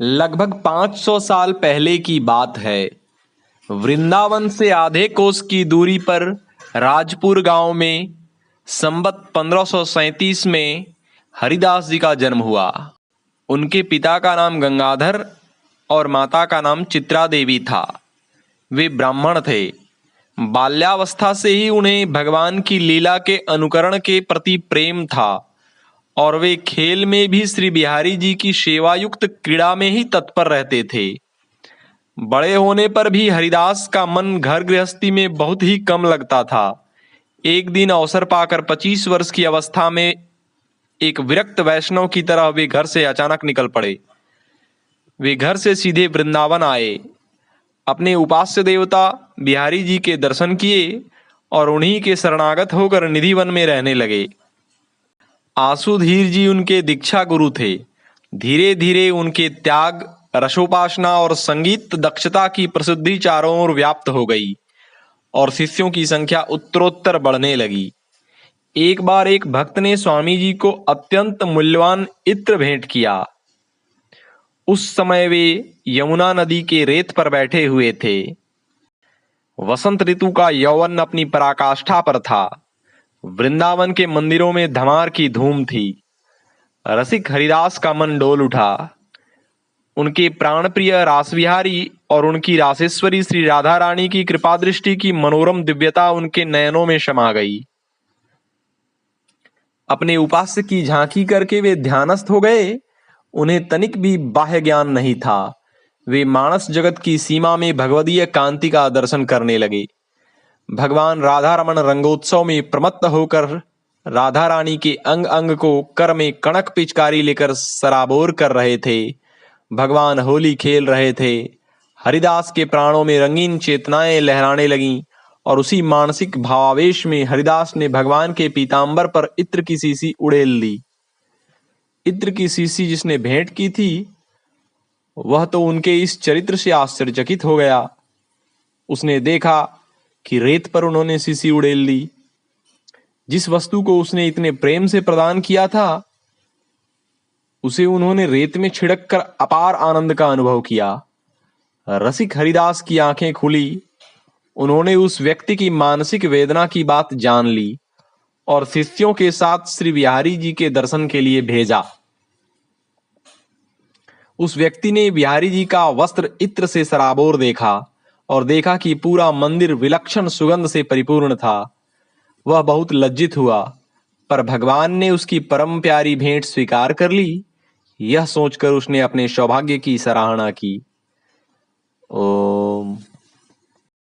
लगभग 500 साल पहले की बात है। वृंदावन से आधे कोस की दूरी पर राजपुर गांव में संवत 1537 में हरिदास जी का जन्म हुआ। उनके पिता का नाम गंगाधर और माता का नाम चित्रा देवी था। वे ब्राह्मण थे। बाल्यावस्था से ही उन्हें भगवान की लीला के अनुकरण के प्रति प्रेम था और वे खेल में भी श्री बिहारी जी की सेवायुक्त क्रीड़ा में ही तत्पर रहते थे। बड़े होने पर भी हरिदास का मन घर गृहस्थी में बहुत ही कम लगता था। एक दिन अवसर पाकर 25 वर्ष की अवस्था में एक विरक्त वैष्णव की तरह वे घर से अचानक निकल पड़े। वे घर से सीधे वृंदावन आए, अपने उपास्य देवता बिहारी जी के दर्शन किए और उन्हीं के शरणागत होकर निधिवन में रहने लगे। आसुधीर जी उनके दीक्षा गुरु थे। धीरे धीरे उनके त्याग, रसोपासना और संगीत दक्षता की प्रसिद्धि चारों ओर व्याप्त हो गई और शिष्यों की संख्या उत्तरोत्तर बढ़ने लगी। एक बार एक भक्त ने स्वामी जी को अत्यंत मूल्यवान इत्र भेंट किया। उस समय वे यमुना नदी के रेत पर बैठे हुए थे। वसंत ऋतु का यौवन अपनी पराकाष्ठा पर था। वृंदावन के मंदिरों में धमार की धूम थी। रसिक हरिदास का मन डोल उठा। उनके प्राणप्रिय रासविहारी और उनकी रासेश्वरी श्री राधा रानी की कृपा दृष्टि की मनोरम दिव्यता उनके नयनों में समा गई। अपने उपास्य की झांकी करके वे ध्यानस्थ हो गए। उन्हें तनिक भी बाह्य ज्ञान नहीं था। वे मानस जगत की सीमा में भगवदीय कांति का दर्शन करने लगे। भगवान राधा रमण रंगोत्सव में प्रमत्त होकर राधा रानी के अंग अंग को कर में कणक पिचकारी लेकर सराबोर कर रहे थे। भगवान होली खेल रहे थे। हरिदास के प्राणों में रंगीन चेतनाएं लहराने लगीं और उसी मानसिक भावावेश में हरिदास ने भगवान के पीतांबर पर इत्र की शीशी उड़ेल दी। इत्र की शीशी जिसने भेंट की थी वह तो उनके इस चरित्र से आश्चर्यचकित हो गया। उसने देखा कि रेत पर उन्होंने शीशी उड़ेल दी। जिस वस्तु को उसने इतने प्रेम से प्रदान किया था उसे उन्होंने रेत में छिड़क कर अपार आनंद का अनुभव किया। रसिक हरिदास की आंखें खुली। उन्होंने उस व्यक्ति की मानसिक वेदना की बात जान ली और शिष्यों के साथ श्री बिहारी जी के दर्शन के लिए भेजा। उस व्यक्ति ने बिहारी जी का वस्त्र इत्र से सराबोर देखा और देखा कि पूरा मंदिर विलक्षण सुगंध से परिपूर्ण था। वह बहुत लज्जित हुआ, पर भगवान ने उसकी परम प्यारी भेंट स्वीकार कर ली। यह सोचकर उसने अपने सौभाग्य की सराहना की। ओम।